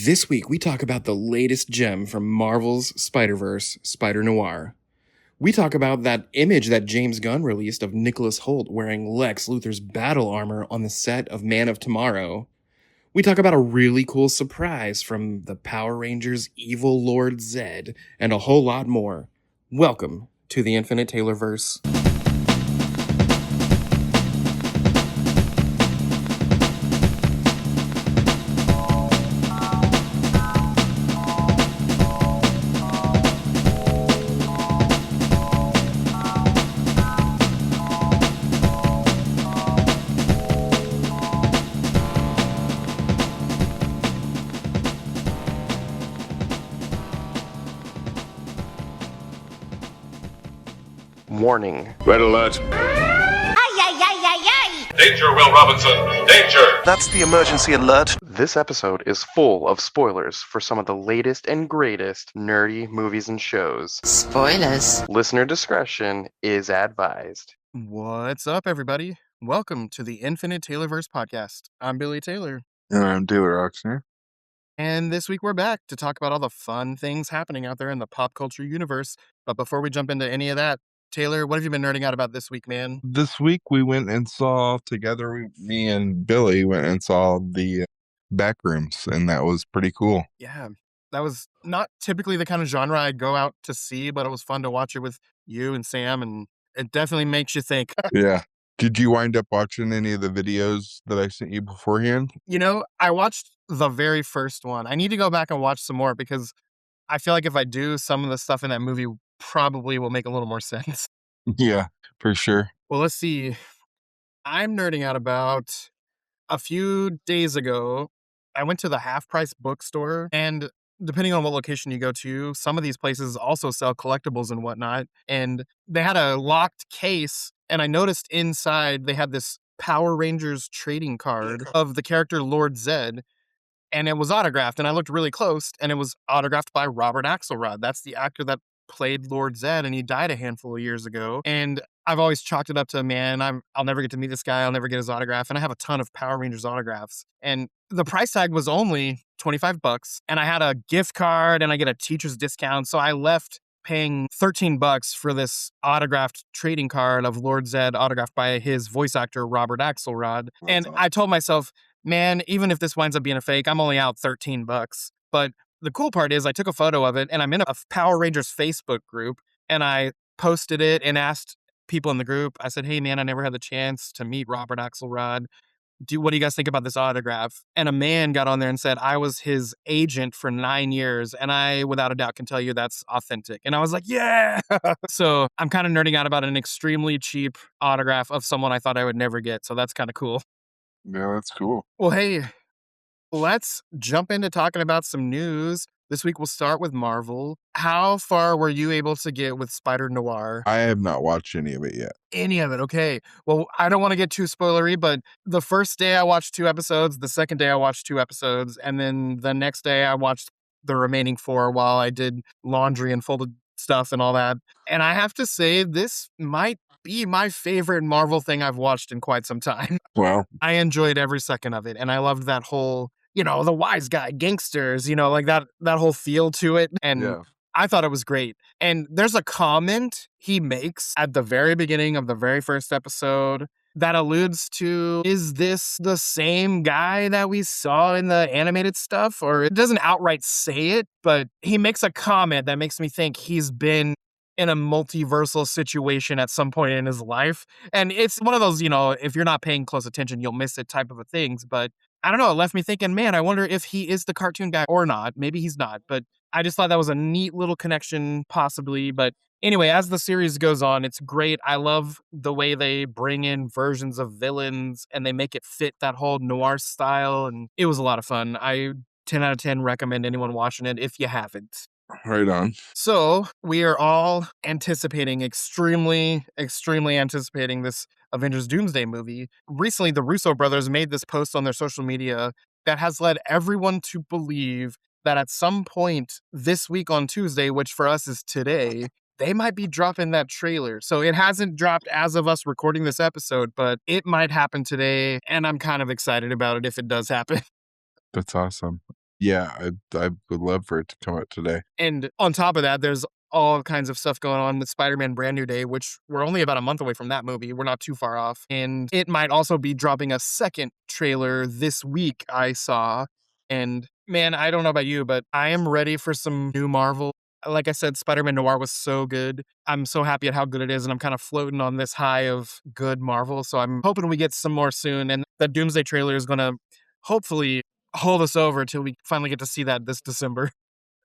This week, we talk about the latest gem from Marvel's Spider-Verse, Spider-Noir. We talk about that image that James Gunn released of Nicholas Holt wearing Lex Luthor's battle armor on the set of Man of Tomorrow. We talk about a really cool surprise from the Power Rangers' evil Lord Zedd, and a whole lot more. Welcome to the Infinite Taylorverse. Warning. Red alert. Ay, ay, ay, ay, ay! Danger, Will Robinson. Danger! That's the emergency alert. This episode is full of spoilers for some of the latest and greatest nerdy movies and shows. Spoilers. Listener discretion is advised. What's up, everybody? Welcome to the Infinite Taylorverse podcast. I'm Bilie Taylor, And I'm Taylor Oxner. and this week we're back to talk about all the fun things happening out there in the pop culture universe. But before we jump into any of that, Taylor, what have you been nerding out about this week, man? This week we went and saw together, me and Billy went and saw the Backrooms, and that was pretty cool. Yeah, that was not typically the kind of genre I go out to see, but it was fun to watch it with you and Sam, and it definitely makes you think. Yeah. Did you wind up watching any of the videos that I sent you beforehand? You know, I watched the very first one. I need to go back and watch some more because I feel like if I do, some of the stuff in that movie probably will make a little more sense. Yeah, for sure. Well, let's see. I'm nerding out about a few days ago. I went to the half price bookstore, and depending on what location you go to, some of these places also sell collectibles and whatnot. And they had a locked case, and I noticed inside they had this Power Rangers trading card of the character Lord Zedd, and it was autographed. And I looked really close, and it was autographed by Robert Axelrod. That's the actor that played Lord Zedd, and he died a handful of years ago. And I've always chalked it up to, man, I'll never get to meet this guy. I'll never get his autograph. And I have a ton of Power Rangers autographs. And the price tag was only $25. And I had a gift card and I get a teacher's discount. So I left paying $13 for this autographed trading card of Lord Zedd autographed by his voice actor, Robert Axelrod. And I told myself, man, even if this winds up being a fake, I'm only out $13. But the cool part is I took a photo of it and I'm in a Power Rangers Facebook group, and I posted it and asked people in the group. I said, hey, man, I never had the chance to meet Robert Axelrod. What do you guys think about this autograph? And a man got on there and said, I was his agent for 9 years, and I, without a doubt, can tell you that's authentic. And I was like, yeah! So I'm kind of nerding out about an extremely cheap autograph of someone I thought I would never get. So that's kind of cool. Yeah, that's cool. Well, hey, let's jump into talking about some news. This week we'll start with Marvel. How far were you able to get with Spider-Noir? I have not watched any of it yet. Any of it, okay. Well, I don't want to get too spoilery, but the first day I watched 2 episodes, the second day I watched 2 episodes, and then the next day I watched the remaining 4 while I did laundry and folded stuff and all that. And I have to say, this might be my favorite Marvel thing I've watched in quite some time. Wow. I enjoyed every second of it, and I loved that whole, the wise guy gangsters, like that whole feel to it. And Yeah. I thought it was great. And there's a comment he makes at the very beginning of the very first episode that alludes to, is this the same guy that we saw in the animated stuff? Or it doesn't outright say it, but he makes a comment that makes me think he's been in a multiversal situation at some point in his life. And it's one of those, if you're not paying close attention, you'll miss it type of a things. But I don't know, it left me thinking, man, I wonder if he is the cartoon guy or not. Maybe he's not, but I just thought that was a neat little connection, possibly. But anyway, as the series goes on, it's great. I love the way they bring in versions of villains and they make it fit that whole noir style. And it was a lot of fun. I 10 out of 10 recommend anyone watching it if you haven't. Right on. So we are all anticipating, extremely anticipating this Avengers Doomsday movie. Recently, the Russo brothers made this post on their social media that has led everyone to believe that at some point this week on Tuesday, which for us is today, they might be dropping that trailer. So it hasn't dropped as of us recording this episode, but it might happen today, and I'm kind of excited about it if it does happen. That's awesome. Yeah, I would love for it to come out today. And on top of that, there's all kinds of stuff going on with Spider-Man Brand New Day, which we're only about a month away from that movie. We're not too far off. And it might also be dropping a second trailer this week, I saw. And man, I don't know about you, but I am ready for some new Marvel. Like I said, Spider-Man Noir was so good. I'm so happy at how good it is, and I'm kind of floating on this high of good Marvel. So I'm hoping we get some more soon. And the Doomsday trailer is going to hopefully hold us over till we finally get to see that this December.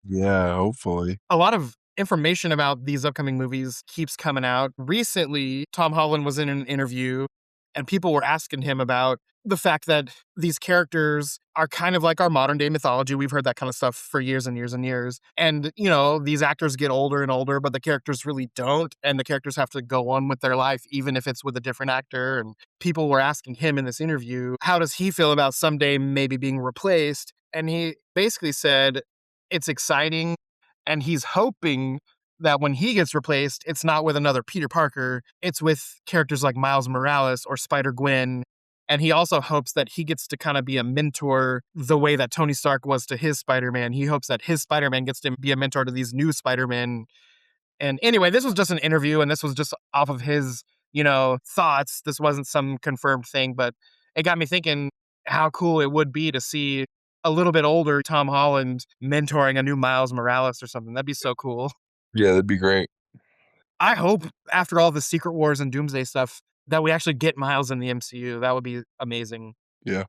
Yeah, hopefully. A lot of information about these upcoming movies keeps coming out. Recently, Tom Holland was in an interview and people were asking him about the fact that these characters are kind of like our modern day mythology. We've heard that kind of stuff for years and years and years. And, you know, these actors get older and older, but the characters really don't. And the characters have to go on with their life, even if it's with a different actor. And people were asking him in this interview, how does he feel about someday maybe being replaced? And he basically said, it's exciting. And he's hoping that when he gets replaced, it's not with another Peter Parker, it's with characters like Miles Morales or Spider-Gwen. And he also hopes that he gets to kind of be a mentor the way that Tony Stark was to his Spider-Man. He hopes that his Spider-Man gets to be a mentor to these new Spider-Men. And anyway, this was just an interview and this was just off of his, thoughts. This wasn't some confirmed thing, but it got me thinking how cool it would be to see a little bit older Tom Holland mentoring a new Miles Morales or something. That'd be so cool. Yeah, that'd be great. I hope after all the Secret Wars and Doomsday stuff that we actually get Miles in the MCU. That would be amazing. Yeah.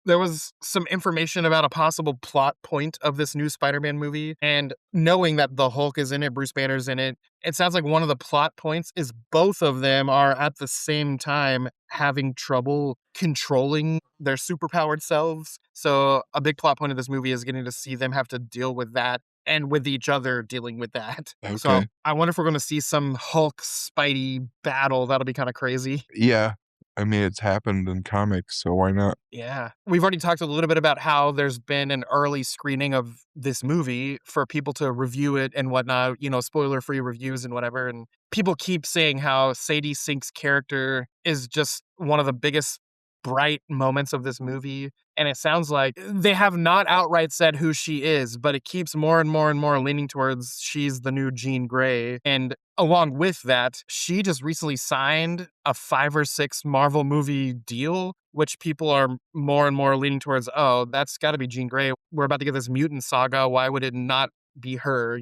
There was some information about a possible plot point of this new Spider-Man movie, and knowing that the Hulk is in it, Bruce Banner's in it, it sounds like one of the plot points is both of them are at the same time having trouble controlling their superpowered selves. So a big plot point of this movie is getting to see them have to deal with that and with each other dealing with that. So Okay. I wonder if we're going to see some Hulk Spidey battle. That'll be kind of crazy. Yeah. I mean, it's happened in comics, so why not? Yeah. We've already talked a little bit about how there's been an early screening of this movie for people to review it and whatnot, spoiler-free reviews and whatever. And people keep saying how Sadie Sink's character is just one of the biggest bright moments of this movie. And it sounds like they have not outright said who she is, but it keeps more and more and more leaning towards she's the new Jean Grey. And along with that, she just recently signed a 5 or 6 Marvel movie deal, which people are more and more leaning towards, oh, that's got to be Jean Grey. We're about to get this mutant saga. Why would it not be her,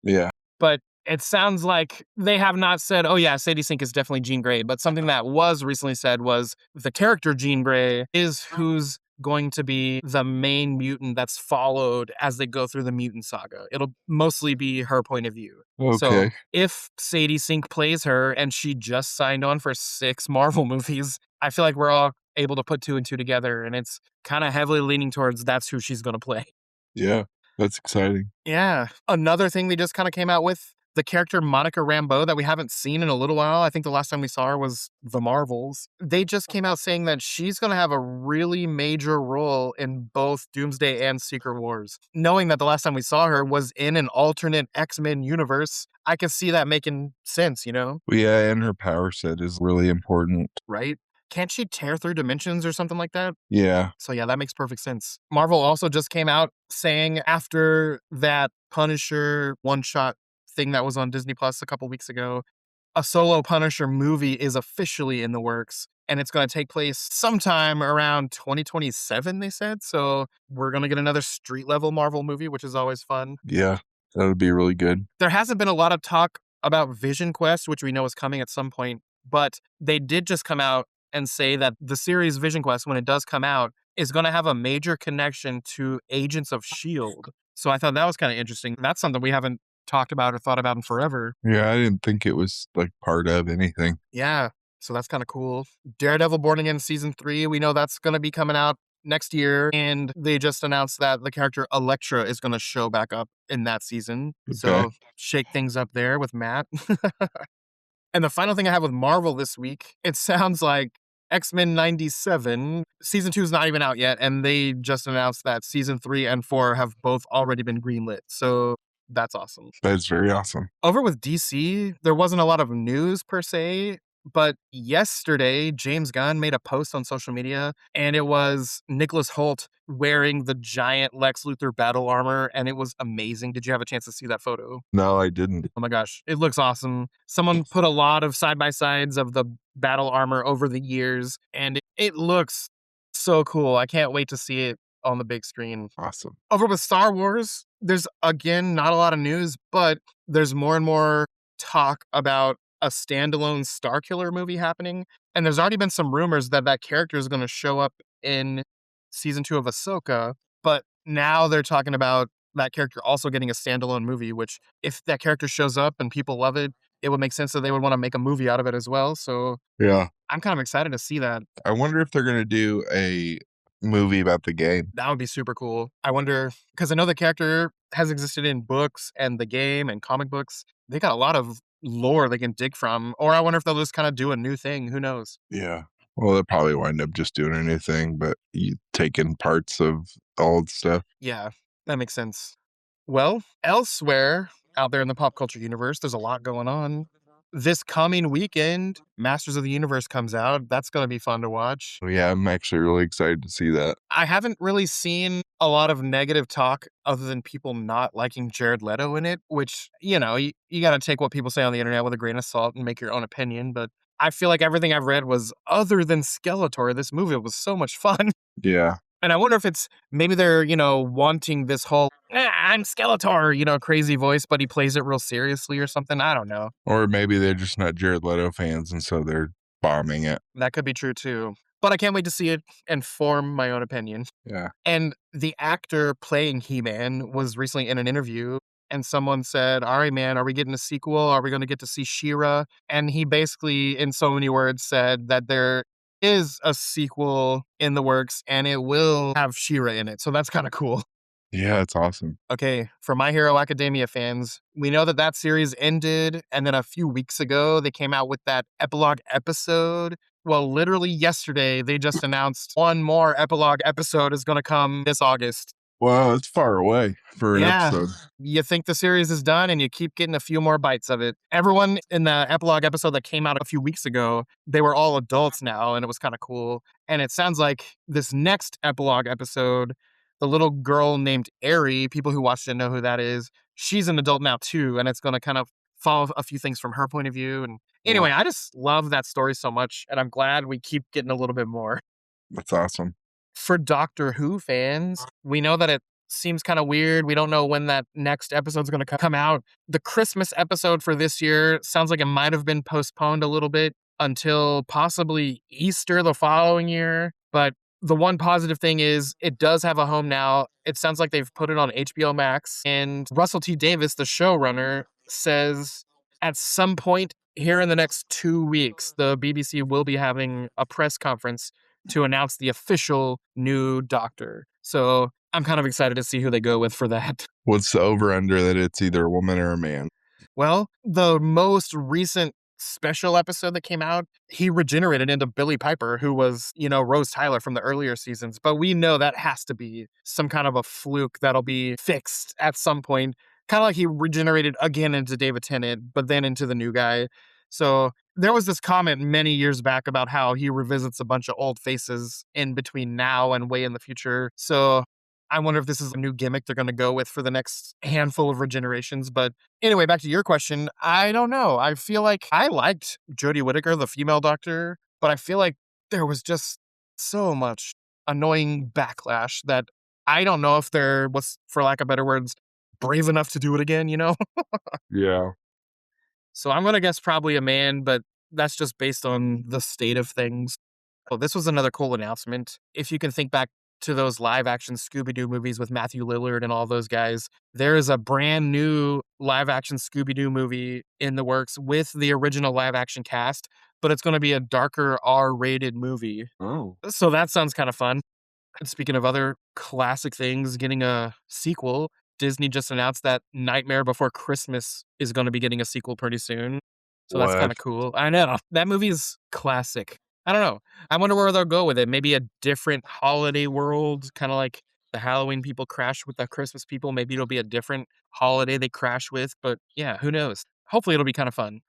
Yeah. But it sounds like they have not said, oh yeah, Sadie Sink is definitely Jean Grey. But something that was recently said was the character Jean Grey is who's going to be the main mutant that's followed as they go through the mutant saga. It'll mostly be her point of view. So Okay. if Sadie Sink plays her and she just signed on for 6 Marvel movies, I feel like we're all able to put 2 and 2 together. And it's kind of heavily leaning towards that's who she's going to play. Yeah. That's exciting. Yeah. Another thing they just kind of came out with, the character Monica Rambeau that we haven't seen in a little while. I think the last time we saw her was The Marvels. They just came out saying that she's going to have a really major role in both Doomsday and Secret Wars. Knowing that the last time we saw her was in an alternate X-Men universe, I can see that making sense, Well, yeah, and her power set is really important. Right? Can't she tear through dimensions or something like that? Yeah. So yeah, that makes perfect sense. Marvel also just came out saying after that Punisher one-shot thing that was on Disney Plus a couple weeks ago, a solo Punisher movie is officially in the works, and it's going to take place sometime around 2027, they said. So we're going to get another street-level Marvel movie, which is always fun. Yeah. That would be really good. There hasn't been a lot of talk about Vision Quest, which we know is coming at some point, but they did just come out and say that the series Vision Quest, when it does come out, is going to have a major connection to Agents of S.H.I.E.L.D. So I thought that was kind of interesting. That's something we haven't talked about or thought about in forever. Yeah, I didn't think it was like part of anything. Yeah, so that's kind of cool. Daredevil Born Again Season 3, we know that's going to be coming out next year, and they just announced that the character Elektra is going to show back up in that season. So Okay. shake things up there with Matt. And the final thing I have with Marvel this week, it sounds like X-Men 97, Season 2 is not even out yet, and they just announced that Season 3 and 4 have both already been greenlit. So that's awesome. That's very awesome. Over with DC, there wasn't a lot of news per se, But yesterday, James Gunn made a post on social media, and it was Nicholas Holt wearing the giant Lex Luthor battle armor, and it was amazing. Did you have a chance to see that photo? No, I didn't. Oh my gosh, it looks awesome. Someone put a lot of side by sides of the battle armor over the years, and it looks so cool. I can't wait to see it on the big screen. Awesome. Over with Star Wars, there's again not a lot of news, but there's more and more talk about a standalone Starkiller movie happening. And there's already been some rumors that that character is going to show up in season 2 of Ahsoka. But now they're talking about that character also getting a standalone movie, which if that character shows up and people love it, it would make sense that they would want to make a movie out of it as well. So Yeah. I'm kind of excited to see that. I wonder if they're going to do a movie about the game. That would be super cool. I wonder, because I know the character has existed in books and the game and comic books. They got a lot of lore they can dig from. Or I wonder if they'll just kind of do a new thing. Who knows? Yeah. Well, they'll probably wind up just doing a new thing, but you taking parts of old stuff. Yeah, that makes sense. Well, elsewhere out there in the pop culture universe, there's a lot going on. This coming weekend, Masters of the Universe comes out. That's going to be fun to watch. Yeah, I'm actually really excited to see that. I haven't really seen a lot of negative talk other than people not liking Jared Leto in it, which, you got to take what people say on the internet with a grain of salt and make your own opinion. But I feel like everything I've read was other than Skeletor. This movie was so much fun. Yeah. And I wonder if it's maybe they're, wanting this whole, I'm Skeletor, crazy voice, but he plays it real seriously or something. I don't know. Or maybe they're just not Jared Leto fans, and so they're bombing it. That could be true too. But I can't wait to see it and form my own opinion. Yeah. And the actor playing He-Man was recently in an interview, and someone said, all right, man, are we getting a sequel? Are we going to get to see She-Ra? And he basically, in so many words, said that there is a sequel in the works, and it will have She-Ra in it. So that's kind of cool. Yeah, it's awesome. Okay, for My Hero Academia fans, we know that series ended, and then a few weeks ago, they came out with that epilogue episode. Well, literally yesterday, they just announced one more epilogue episode is going to come this August. Well, it's far away for an episode. You think the series is done, and you keep getting a few more bites of it. Everyone in the epilogue episode that came out a few weeks ago, they were all adults now, and it was kind of cool. And it sounds like this next epilogue episode, the little girl named Aerie, people who watched it know who that is. She's an adult now too, and it's going to kind of follow a few things from her point of view. And anyway, I just love that story so much, and I'm glad we keep getting a little bit more. That's awesome. For Doctor Who fans, we know that it seems kind of weird. We don't know when that next episode's going to come out. The Christmas episode for this year sounds like it might have been postponed a little bit until possibly Easter the following year. But the one positive thing is it does have a home now. It sounds like they've put it on HBO Max. And Russell T. Davies, the showrunner, says at some point here in the next 2 weeks, the BBC will be having a press conference to announce the official new Doctor. So I'm kind of excited to see who they go with for that. What's the over-under that it's either a woman or a man? Well, the most recent special episode that came out, he regenerated into Billie Piper, who was, Rose Tyler from the earlier seasons. But we know that has to be some kind of a fluke that'll be fixed at some point. Kind of like he regenerated again into David Tennant, but then into the new guy. So there was this comment many years back about how he revisits a bunch of old faces in between now and way in the future. So I wonder if this is a new gimmick they're going to go with for the next handful of regenerations. But anyway, back to your question. I don't know. I feel like I liked Jodie Whittaker, the female Doctor, but I feel like there was just so much annoying backlash that I don't know if there was, for lack of better words, brave enough to do it again, Yeah. So I'm going to guess probably a man, but that's just based on the state of things. Oh, this was another cool announcement. If you can think back to those live action Scooby-Doo movies with Matthew Lillard and all those guys, there is a brand new live action Scooby-Doo movie in the works with the original live action cast, but it's going to be a darker R-rated movie. Oh. So that sounds kind of fun. And speaking of other classic things getting a sequel, Disney just announced that Nightmare Before Christmas is going to be getting a sequel pretty soon. So that's kind of cool. I know. That movie is classic. I don't know. I wonder where they'll go with it. Maybe a different holiday world, kind of like the Halloween people crash with the Christmas people. Maybe it'll be a different holiday they crash with. But yeah, who knows? Hopefully it'll be kind of fun.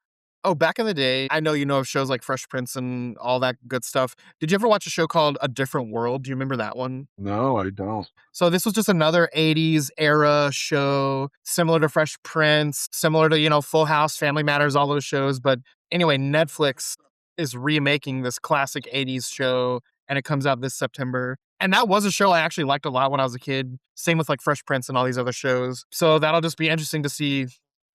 Oh, back in the day, I know you know of shows like Fresh Prince and all that good stuff. Did you ever watch a show called A Different World? Do you remember that one? No, I don't. So this was just another 80s era show, similar to Fresh Prince, similar to, Full House, Family Matters, all those shows. But anyway, Netflix is remaking this classic 80s show, and it comes out this September. And that was a show I actually liked a lot when I was a kid. Same with like Fresh Prince and all these other shows. So that'll just be interesting to see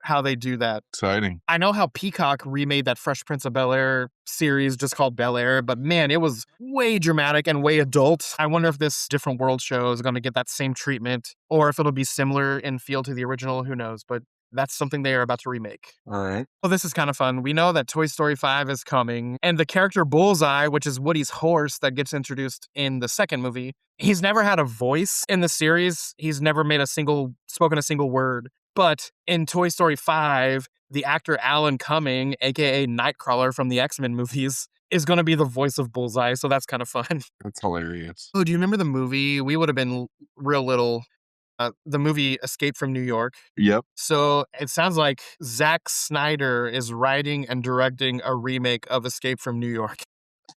how they do that. Exciting. I know how Peacock remade that Fresh Prince of Bel-Air series just called Bel-Air, but man, it was way dramatic and way adult. I wonder if this Different World show is going to get that same treatment or if it'll be similar in feel to the original. Who knows? But that's something they are about to remake. All right. Well, this is kind of fun. We know that Toy Story 5 is coming, and the character Bullseye, which is Woody's horse that gets introduced in the second movie, he's never had a voice in the series. He's never spoken a single word. But in Toy Story 5, the actor Alan Cumming, aka Nightcrawler from the X-Men movies, is going to be the voice of Bullseye, so that's kind of fun. That's hilarious. Oh, do you remember the movie? We would have been real little. The movie Escape from New York. Yep. So it sounds like Zack Snyder is writing and directing a remake of Escape from New York.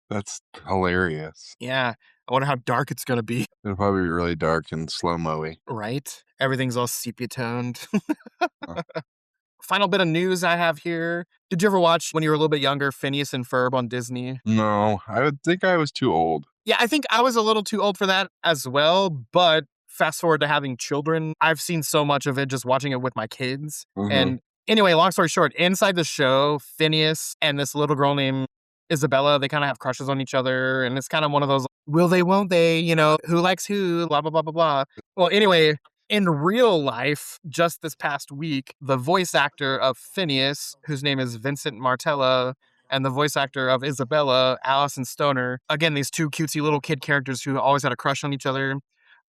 That's hilarious. Yeah. I wonder how dark it's going to be, It'll probably be really dark and slow-mo-y. right? Everything's all sepia toned. Huh. Final bit of news I have here. Did you ever watch, when you were a little bit younger, Phineas and Ferb on Disney? No, I would think I was too old. Yeah, I think I was a little too old for that as well, but fast forward to having children, I've seen so much of it just watching it with my kids. Mhm. And anyway, long story short, inside the show, Phineas and this little girl named Isabella, they kind of have crushes on each other. And it's kind of one of those, will they, won't they, who likes who, blah, blah, blah, blah, blah. Well, anyway, in real life, just this past week, the voice actor of Phineas, whose name is Vincent Martella, and the voice actor of Isabella, Allison Stoner, again, these two cutesy little kid characters who always had a crush on each other.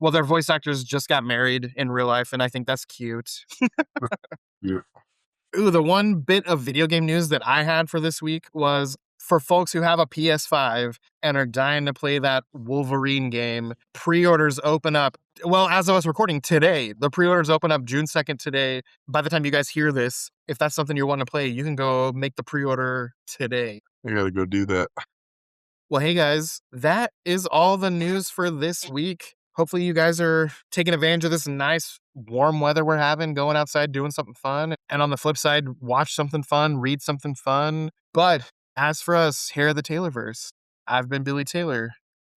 Well, their voice actors just got married in real life, and I think that's cute. Beautiful. Ooh, the one bit of video game news that I had for this week was for folks who have a PS5 and are dying to play that Wolverine game, pre-orders open up. Well, as of us recording today, the pre-orders open up June 2nd today. By the time you guys hear this, if that's something you want to play, you can go make the pre-order today. I gotta go do that. Well, hey guys, that is all the news for this week. Hopefully you guys are taking advantage of this nice warm weather we're having, going outside, doing something fun. And on the flip side, watch something fun, read something fun. But as for us here at the Taylorverse, I've been Bilie Taylor.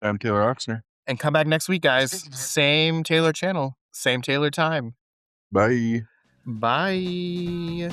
I'm Taylor Oxner. And come back next week, guys. Same Taylor channel, same Taylor time. Bye. Bye.